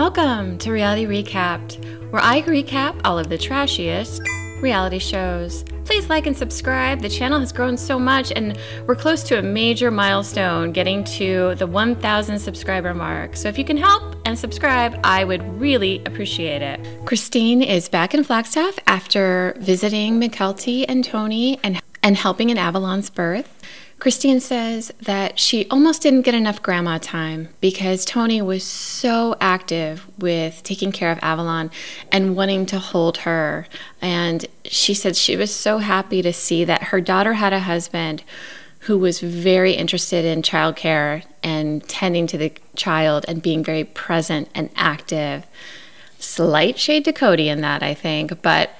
Welcome to Reality Recapped, where I recap all of the trashiest reality shows. Please like and subscribe. The channel has grown so much and we're close to a major milestone, getting to the 1,000 subscriber mark. So if you can help and subscribe, I would really appreciate it. Christine is back in Flagstaff after visiting Mykelti and Tony and helping in Avalon's birth. Christine says that she almost didn't get enough grandma time because Tony was so active with taking care of Avalon and wanting to hold her. And she said she was so happy to see that her daughter had a husband who was very interested in childcare and tending to the child and being very present and active. Slight shade to Cody in that, I think, but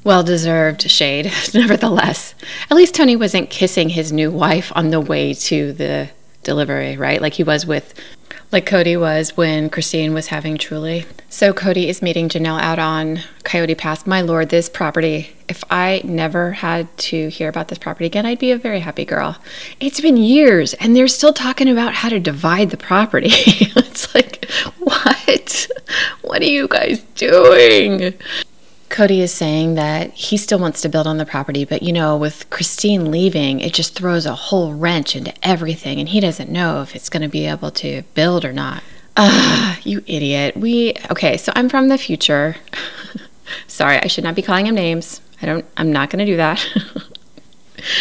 well-deserved shade, nevertheless. At least Tony wasn't kissing his new wife on the way to the delivery, right? Like Cody was when Christine was having Truly. So Cody is meeting Janelle out on Coyote Pass. My Lord, this property, if I never had to hear about this property again, I'd be a very happy girl. It's been years, and they're still talking about how to divide the property. It's like, what? What are you guys doing? Cody is saying that he still wants to build on the property, but with Christine leaving, it just throws a whole wrench into everything, and he doesn't know if it's going to be able to build or not. You idiot. Okay, so I'm from the future. Sorry, I should not be calling him names. I'm not going to do that.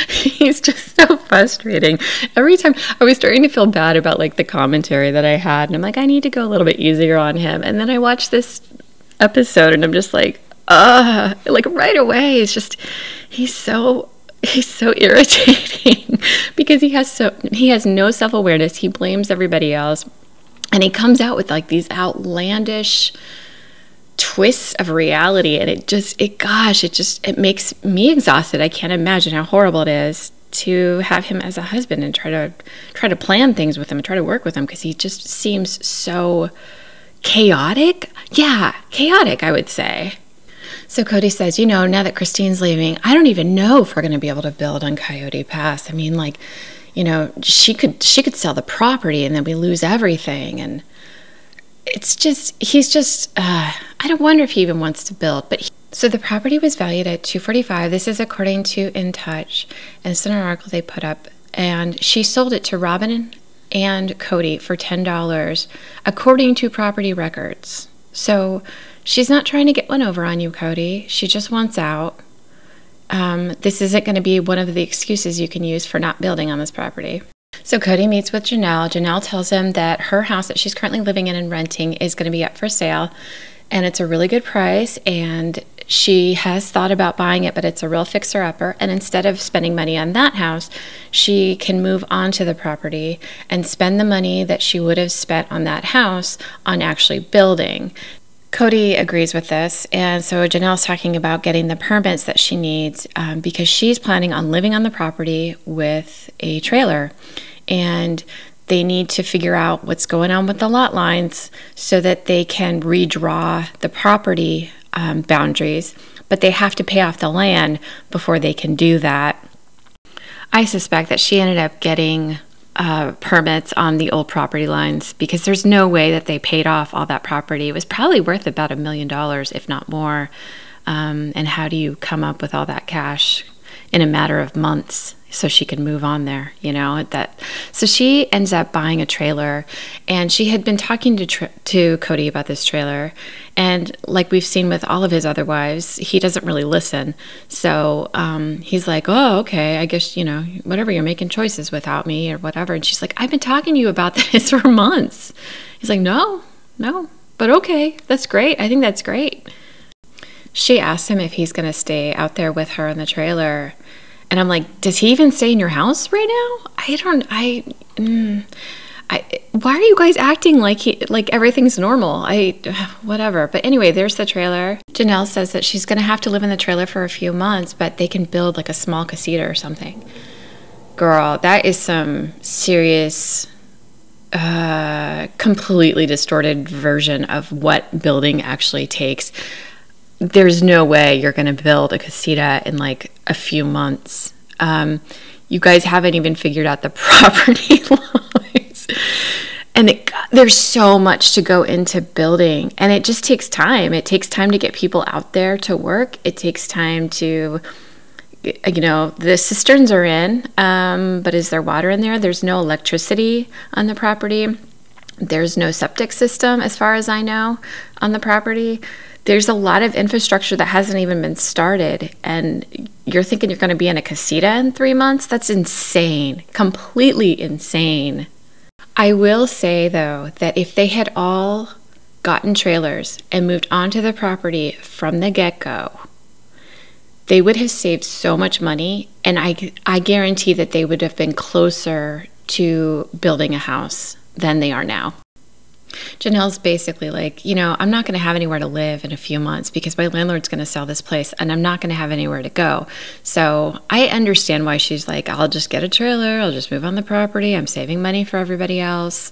He's just so frustrating. Every time I was starting to feel bad about the commentary that I had, and I'm like, I need to go a little bit easier on him. And then I watched this episode and I'm just like right away, it's just he's so irritating because he has no self-awareness. He blames everybody else, and he comes out with these outlandish twists of reality, and it makes me exhausted. I can't imagine how horrible it is to have him as a husband and try to plan things with him and try to work with him, because he just seems so chaotic. Yeah, chaotic, I would say. So Cody says, now that Christine's leaving, I don't even know if we're going to be able to build on Coyote Pass. I mean, she could sell the property and then we lose everything. And I don't wonder if he even wants to build. So the property was valued at $245. This is according to In Touch, and it's in an article they put up. And she sold it to Robin and Cody for $10, according to property records. So she's not trying to get one over on you, Cody. She just wants out. This isn't going to be one of the excuses you can use for not building on this property. So Cody meets with Janelle. Janelle tells him that her house that she's currently living in and renting is going to be up for sale, and it's a really good price, and she has thought about buying it, but it's a real fixer-upper, and instead of spending money on that house, she can move on to the property and spend the money that she would have spent on that house on actually building. Cody agrees with this, and so Janelle's talking about getting the permits that she needs because she's planning on living on the property with a trailer, and they need to figure out what's going on with the lot lines so that they can redraw the property boundaries, but they have to pay off the land before they can do that. I suspect that she ended up getting permits on the old property lines because there's no way that they paid off all that property. It was probably worth about $1 million, if not more. And how do you come up with all that cash in a matter of months so she can move on there, So she ends up buying a trailer, and she had been talking to Cody about this trailer, and like we've seen with all of his other wives, he doesn't really listen. So he's like, oh, okay, I guess, whatever, you're making choices without me or whatever. And she's like, I've been talking to you about this for months. He's like, no, but okay, that's great. I think that's great. She asked him if he's going to stay out there with her in the trailer. And I'm like, does he even stay in your house right now? Why are you guys acting like everything's normal? Whatever. But anyway, there's the trailer. Janelle says that she's going to have to live in the trailer for a few months, but they can build a small casita or something. Girl, that is some serious, completely distorted version of what building actually takes. There's no way you're going to build a casita in a few months. You guys haven't even figured out the property lines. And there's so much to go into building, and it just takes time. It takes time to get people out there to work. It takes time to, the cisterns are in, but is there water in there? There's no electricity on the property. There's no septic system, as far as I know, on the property. There's a lot of infrastructure that hasn't even been started, and you're thinking you're going to be in a casita in 3 months? That's insane. Completely insane. I will say, though, that if they had all gotten trailers and moved onto the property from the get-go, they would have saved so much money, and I guarantee that they would have been closer to building a house than they are now. Janelle's basically like, I'm not going to have anywhere to live in a few months because my landlord's going to sell this place and I'm not going to have anywhere to go. So I understand why she's like, I'll just get a trailer. I'll just move on the property. I'm saving money for everybody else.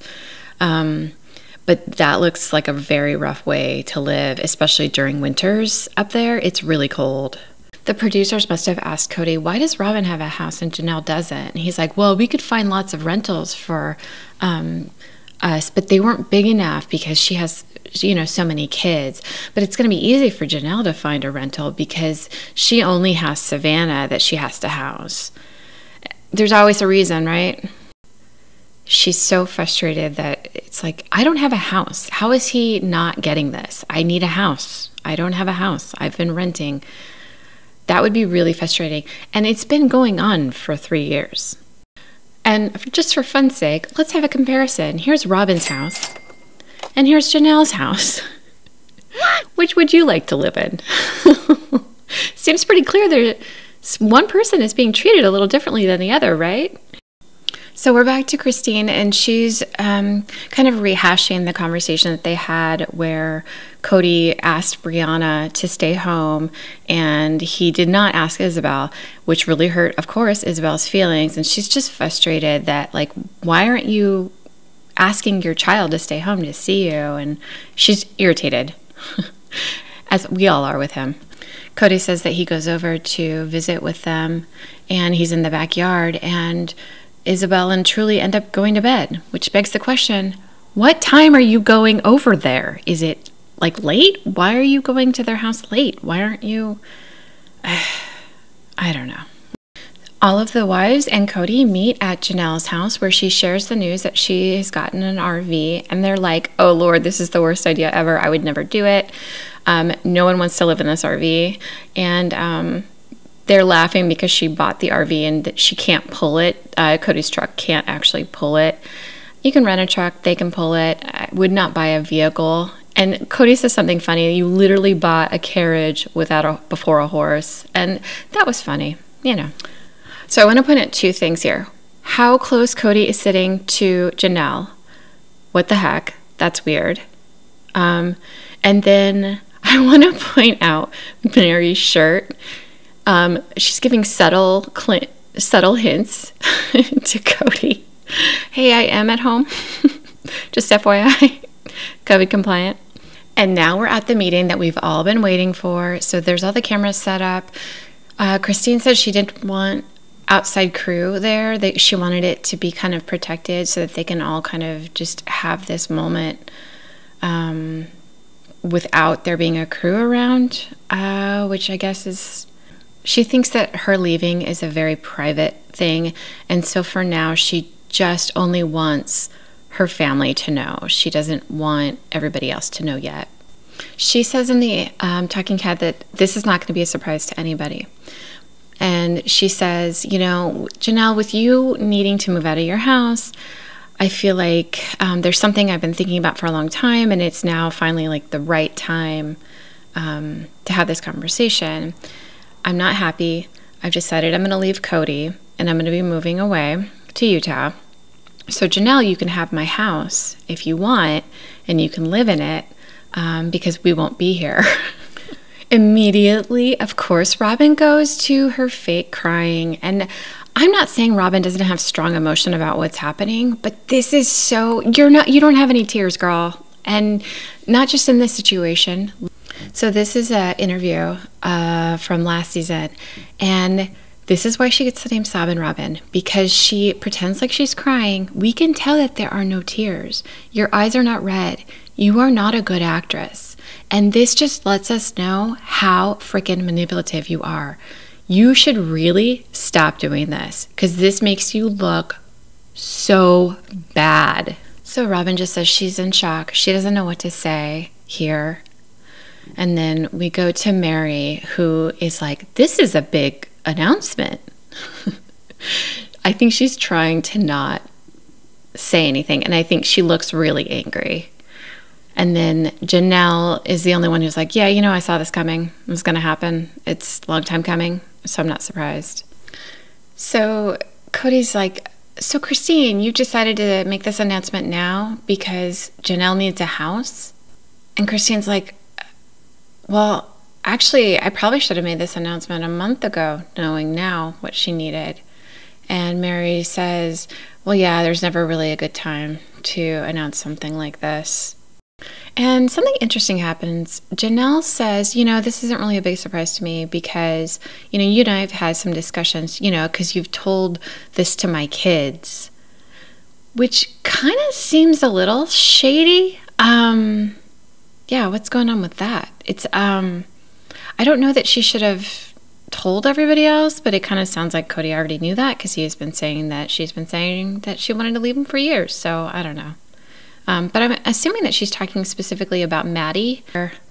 But that looks like a very rough way to live, especially during winters up there. It's really cold. The producers must have asked Cody, why does Robin have a house and Janelle doesn't? And he's like, well, we could find lots of rentals for us, but they weren't big enough because she has, so many kids. But it's going to be easy for Janelle to find a rental because she only has Savannah that she has to house. There's always a reason, right? She's so frustrated that it's like, I don't have a house. How is he not getting this? I need a house. I don't have a house. I've been renting. That would be really frustrating. And it's been going on for 3 years. And just for fun's sake, let's have a comparison. Here's Robin's house, and here's Janelle's house. Which would you like to live in? Seems pretty clear there's one person is being treated a little differently than the other, right? So we're back to Christine, and she's kind of rehashing the conversation that they had where Cody asked Brianna to stay home, and he did not ask Isabel, which really hurt, of course, Isabel's feelings. And she's just frustrated that, like, why aren't you asking your child to stay home to see you? And she's irritated, as we all are with him. Cody says that he goes over to visit with them, and he's in the backyard, and Isabel and Truly end up going to bed, which begs the question, what time are you going over there? Is it like late? Why are you going to their house late? Why aren't you? I don't know. All of the wives and Cody meet at Janelle's house where she shares the news that she has gotten an RV, and they're like, oh Lord, this is the worst idea ever. I would never do it. No one wants to live in this RV. And they're laughing because she bought the RV and that she can't pull it. Cody's truck can't actually pull it. You can rent a truck, they can pull it. I would not buy a vehicle. And Cody says something funny. You literally bought a carriage before a horse. And that was funny, So I want to point out two things here. How close Cody is sitting to Janelle. What the heck? That's weird. And then I want to point out Mary's shirt. She's giving subtle hints to Cody. Hey, I am at home. Just FYI. COVID compliant. And now we're at the meeting that we've all been waiting for. So there's all the cameras set up. Christine said she didn't want outside crew there. She wanted it to be kind of protected so that they can all kind of just have this moment without there being a crew around, which I guess is... She thinks that her leaving is a very private thing, and so for now she just only wants her family to know. She doesn't want everybody else to know yet. She says in the Talking Head that this is not going to be a surprise to anybody. And she says, Janelle, with you needing to move out of your house, I feel like there's something I've been thinking about for a long time, and it's now finally like the right time to have this conversation. I'm not happy. I've decided I'm going to leave Cody, and I'm going to be moving away to Utah. So Janelle, you can have my house if you want, and you can live in it because we won't be here. Immediately, of course, Robin goes to her fake crying. And I'm not saying Robin doesn't have strong emotion about what's happening, but this is so... You don't have any tears, girl. And not just in this situation. So this is an interview from last season, and This is why she gets the name Sobbin' Robin, because she pretends like she's crying. We can tell that there are no tears. Your eyes are not red. You are not a good actress. And this just lets us know how freaking manipulative you are. You should really stop doing this, because this makes you look so bad. So Robin just says she's in shock. She doesn't know what to say here. And then we go to Mary, who is like, this is a big announcement. I think she's trying to not say anything, and I think she looks really angry. And then Janelle is the only one who's like, yeah, you know, I saw this coming. It was going to happen. It's a long time coming, so I'm not surprised. So Cody's like, so Christine, you decided to make this announcement now because Janelle needs a house? And Christine's like, well, actually, I probably should have made this announcement a month ago, knowing now what she needed. And Mary says, well, yeah, there's never really a good time to announce something like this. And something interesting happens. Janelle says, you know, this isn't really a big surprise to me because, you know, you and I have had some discussions, you know, because you've told this to my kids, which kind of seems a little shady. Yeah, what's going on with that? It's, I don't know that she should have told everybody else, but it kind of sounds like Cody already knew that because he has been saying that she's been saying that she wanted to leave him for years. So I don't know. But I'm assuming that she's talking specifically about Maddie,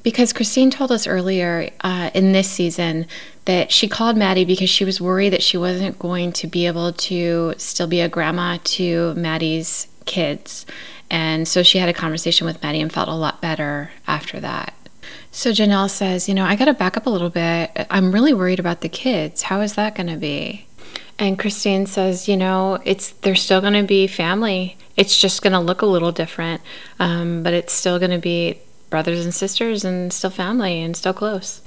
because Christine told us earlier in this season that she called Maddie because she was worried that she wasn't going to be able to still be a grandma to Maddie's kids. And so she had a conversation with Maddie and felt a lot better after that. So Janelle says, you know, I got to back up a little bit. I'm really worried about the kids. How is that going to be? And Christine says, you know, they're still going to be family. It's just going to look a little different, but it's still going to be brothers and sisters and still family and still close.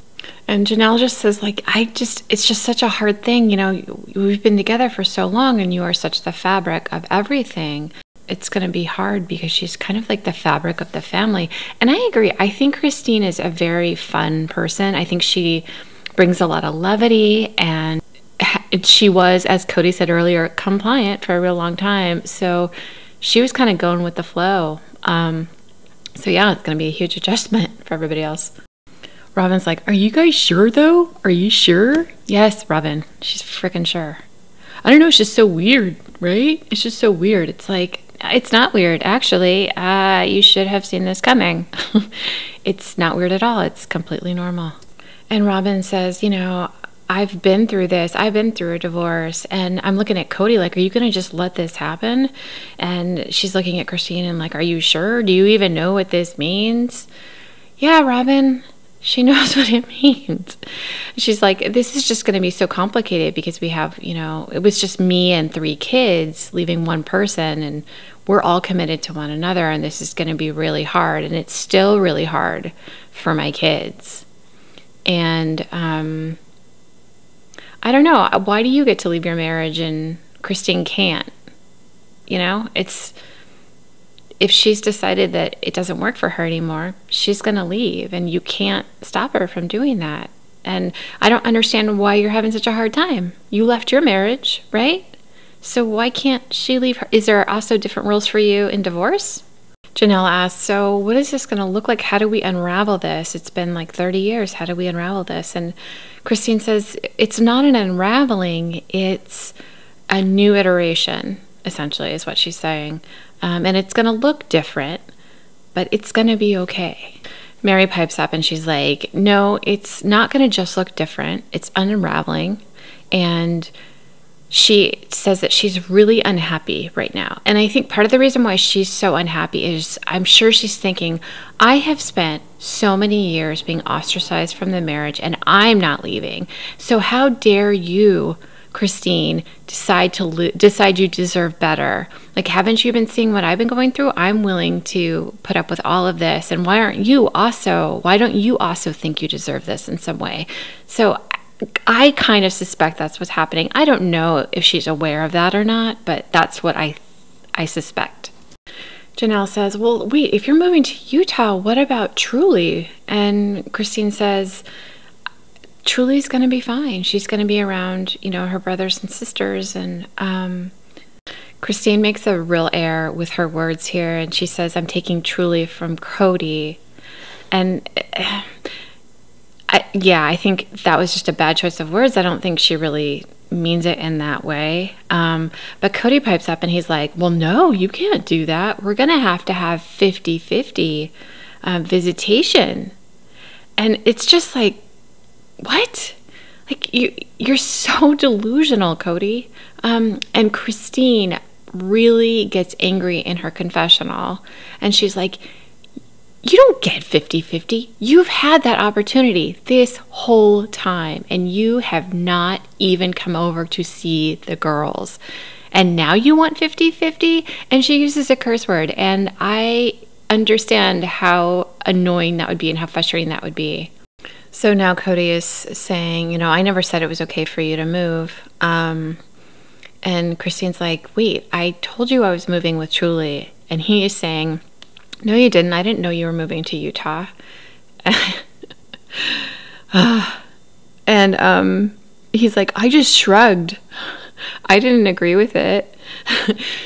And Janelle just says, like, it's just such a hard thing. You know, we've been together for so long and you are such the fabric of everything. It's going to be hard because she's kind of like the fabric of the family. And I agree. I think Christine is a very fun person. I think she brings a lot of levity, and she was, as Cody said earlier, compliant for a real long time. So she was kind of going with the flow. So yeah, it's going to be a huge adjustment for everybody else. Robin's like, are you guys sure though? Are you sure? Yes, Robin. She's freaking sure. I don't know. It's just so weird, right? It's just so weird. It's like, it's not weird, actually. You should have seen this coming. It's not weird at all. It's completely normal. And Robin says, you know, I've been through this. I've been through a divorce. And I'm looking at Cody like, are you going to just let this happen? And she's looking at Christine and like, are you sure? Do you even know what this means? Yeah, Robin. She knows what it means. She's like, this is just going to be so complicated because we have, you know, it was just me and 3 kids leaving one person, and we're all committed to one another, and this is going to be really hard, and it's still really hard for my kids. And I don't know, why do you get to leave your marriage and Christine can't? You know, if she's decided that it doesn't work for her anymore, she's going to leave, and you can't stop her from doing that. And I don't understand why you're having such a hard time. You left your marriage, right? So why can't she leave her? Is there also different rules for you in divorce? Janelle asks, so what is this going to look like? How do we unravel this? It's been like 30 years. How do we unravel this? And Christine says, it's not an unraveling. It's a new iteration, essentially, is what she's saying. And it's going to look different, but it's going to be okay. Mary pipes up and she's like, no, it's not going to just look different. It's unraveling. And she says that she's really unhappy right now. And I think part of the reason why she's so unhappy is I'm sure she's thinking, I have spent so many years being ostracized from the marriage and I'm not leaving. So how dare you, Christine, decide you deserve better? Like, haven't you been seeing what I've been going through? I'm willing to put up with all of this. And why don't you also think you deserve this in some way? So I kind of suspect that's what's happening. I don't know if she's aware of that or not, but that's what I suspect. Janelle says, well, wait, if you're moving to Utah, what about Truly? And Christine says, Truly's going to be fine. She's going to be around, her brothers and sisters. And Christine makes a real error with her words here. And she says, I'm taking Truly from Cody. And I think that was just a bad choice of words. I don't think she really means it in that way. But Cody pipes up and he's like, well, no, you can't do that. We're going to have 50-50 visitation. And it's just like, what? Like, you're so delusional, Cody. And Christine really gets angry in her confessional. And she's like, you don't get 50-50. You've had that opportunity this whole time, and you have not even come over to see the girls. And now you want 50-50? And she uses a curse word. And I understand how annoying that would be and how frustrating that would be. So now Cody is saying, I never said it was okay for you to move. And Christine's like, wait, I told you I was moving with Truly. And he is saying, no, you didn't. I didn't know you were moving to Utah. And he's like, I just shrugged. I didn't agree with it.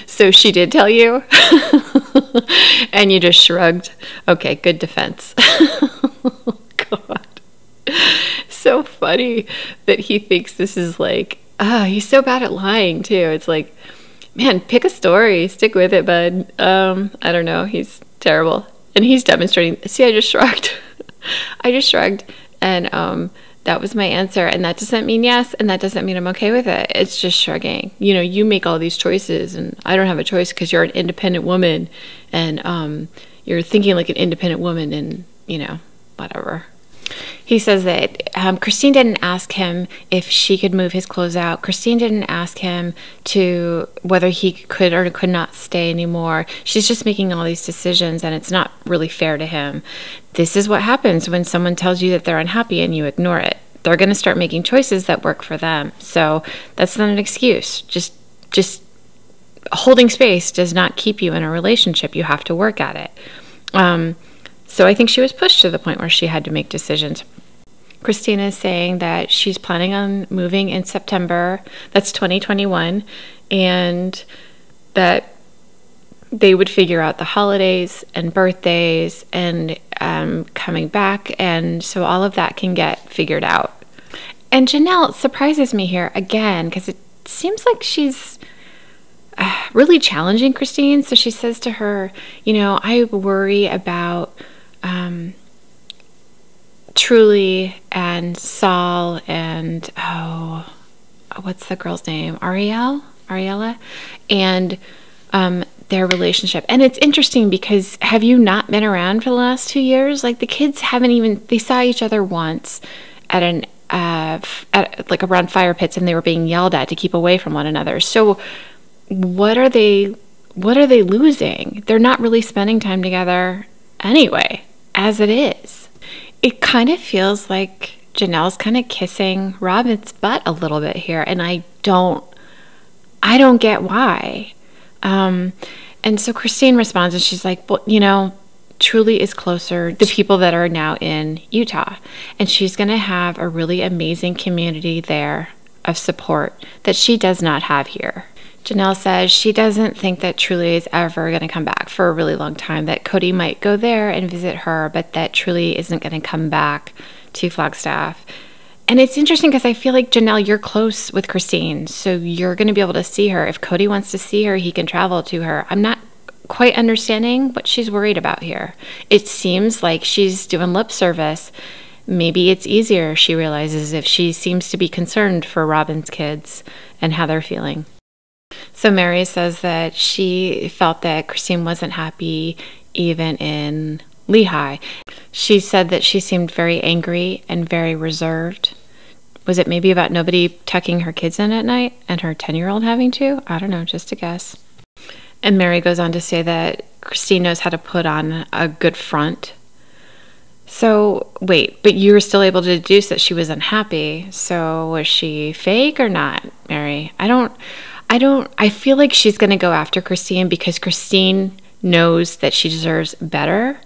So she did tell you? And you just shrugged. Okay, good defense. God. So funny that he thinks this is like, he's so bad at lying too. It's like, man, pick a story, stick with it, bud. I don't know. He's terrible. And he's demonstrating, see, I just shrugged. I just shrugged. And that was my answer. And that doesn't mean yes. And that doesn't mean I'm okay with it. It's just shrugging. You make all these choices and I don't have a choice because you're an independent woman and you're thinking like an independent woman and, whatever. He says that Christine didn't ask him if she could move his clothes out. Christine didn't ask him to whether he could or could not stay anymore. She's just making all these decisions, and it's not really fair to him. This is what happens when someone tells you that they're unhappy and you ignore it. They're going to start making choices that work for them. So that's not an excuse. Just holding space does not keep you in a relationship. You have to work at it. So I think she was pushed to the point where she had to make decisions. Christina is saying that she's planning on moving in September. That's 2021. And that they would figure out the holidays and birthdays and coming back. And so all of that can get figured out. And Janelle surprises me here again because it seems like she's really challenging Christine. So she says to her, I worry about Truly and Saul and what's the girl's name? Ariella, and their relationship. And it's interesting because have you not been around for the last 2 years? Like the kids they saw each other once at like around fire pits, and they were being yelled at to keep away from one another. So what are they losing? They're not really spending time together anyway, as it is. It kind of feels like Janelle's kind of kissing Robin's butt a little bit here, and I don't get why. And so Christine responds and she's like, well, Truly is closer to people that are now in Utah, and she's going to have a really amazing community there of support that she does not have here. Janelle says she doesn't think that Truly is ever going to come back for a really long time, that Cody might go there and visit her, but that Truly isn't going to come back to Flagstaff. And it's interesting because I feel like, Janelle, you're close with Christine, so you're going to be able to see her. If Cody wants to see her, he can travel to her. I'm not quite understanding what she's worried about here. It seems like she's doing lip service. Maybe it's easier, she realizes, if she seems to be concerned for Robin's kids and how they're feeling. So Mary says that she felt that Christine wasn't happy even in Lehi. She said that she seemed very angry and very reserved. Was it maybe about nobody tucking her kids in at night and her 10-year-old having to? I don't know, just a guess. And Mary goes on to say that Christine knows how to put on a good front. So, wait, but you were still able to deduce that she was unhappy. So was she fake or not, Mary? I feel like she's going to go after Christine because Christine knows that she deserves better.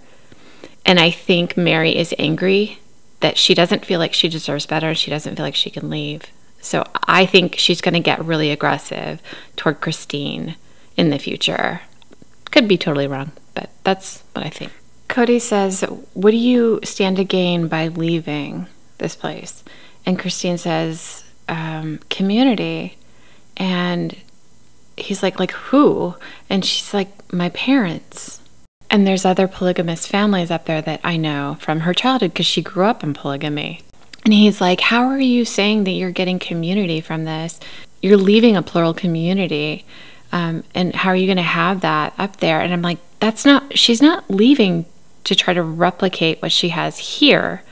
And I think Mary is angry that she doesn't feel like she deserves better and she doesn't feel like she can leave. So I think she's going to get really aggressive toward Christine in the future. Could be totally wrong, but that's what I think. Cody says, what do you stand to gain by leaving this place? And Christine says, community. And he's like who? And she's like, my parents. And there's other polygamous families up there that I know from her childhood because she grew up in polygamy. And he's like, how are you saying that you're getting community from this? You're leaving a plural community. And how are you going to have that up there? And I'm like, she's not leaving to try to replicate what she has here.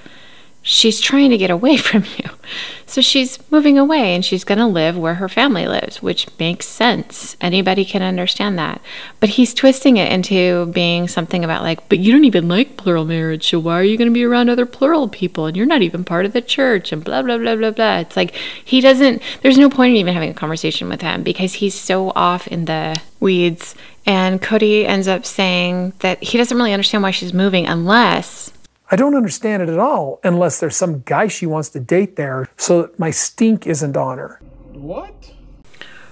She's trying to get away from you. So she's moving away and she's going to live where her family lives, which makes sense. Anybody can understand that. But he's twisting it into being something about like, but you don't even like plural marriage, so why are you going to be around other plural people? And you're not even part of the church and blah, blah, blah, blah, blah. It's like there's no point in even having a conversation with him because he's so off in the weeds. And Cody ends up saying that he doesn't really understand why she's moving unless... I don't understand it at all unless there's some guy she wants to date there so that my stink isn't on her. What?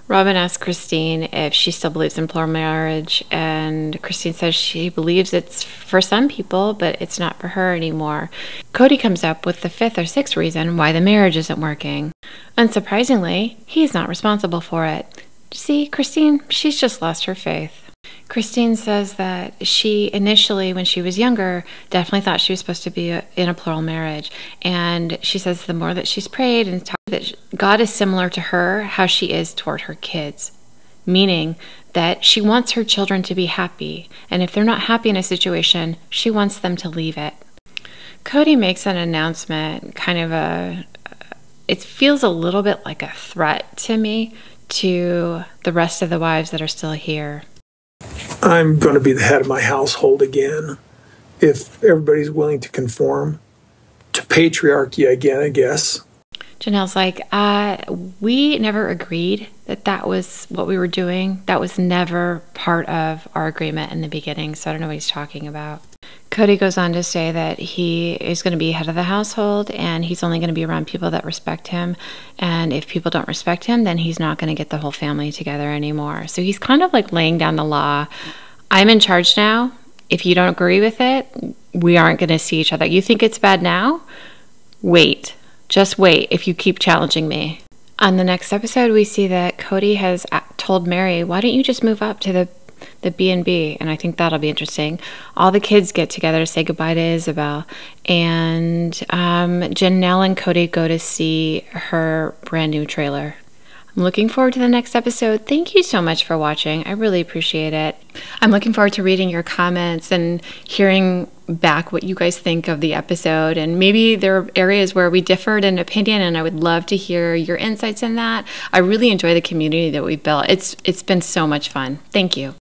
Robin asks Christine if she still believes in plural marriage, and Christine says she believes it's for some people, but it's not for her anymore. Cody comes up with the fifth or sixth reason why the marriage isn't working. Unsurprisingly, he's not responsible for it. See, Christine, she's just lost her faith. Christine says that she initially, when she was younger, definitely thought she was supposed to be in a plural marriage. And she says the more that she's prayed and talked, that God is similar to her, how she is toward her kids. Meaning that she wants her children to be happy. And if they're not happy in a situation, she wants them to leave it. Cody makes an announcement, it feels a little bit like a threat to me, to the rest of the wives that are still here. I'm going to be the head of my household again if everybody's willing to conform to patriarchy again, I guess. Janelle's like, we never agreed that was what we were doing. That was never part of our agreement in the beginning, so I don't know what he's talking about. Cody goes on to say that he is going to be head of the household and he's only going to be around people that respect him. And if people don't respect him, then he's not going to get the whole family together anymore. So he's kind of like laying down the law. I'm in charge now. If you don't agree with it, we aren't going to see each other. You think it's bad now? Wait. Just wait if you keep challenging me. On the next episode, we see that Cody has told Mary, why don't you just move up to the B&B, and I think that'll be interesting. All the kids get together to say goodbye to Isabel, and Janelle and Cody go to see her brand new trailer. I'm looking forward to the next episode. Thank you so much for watching. I really appreciate it. I'm looking forward to reading your comments and hearing back what you guys think of the episode, and maybe there are areas where we differed in opinion, and I would love to hear your insights in that. I really enjoy the community that we've built. It's been so much fun. Thank you.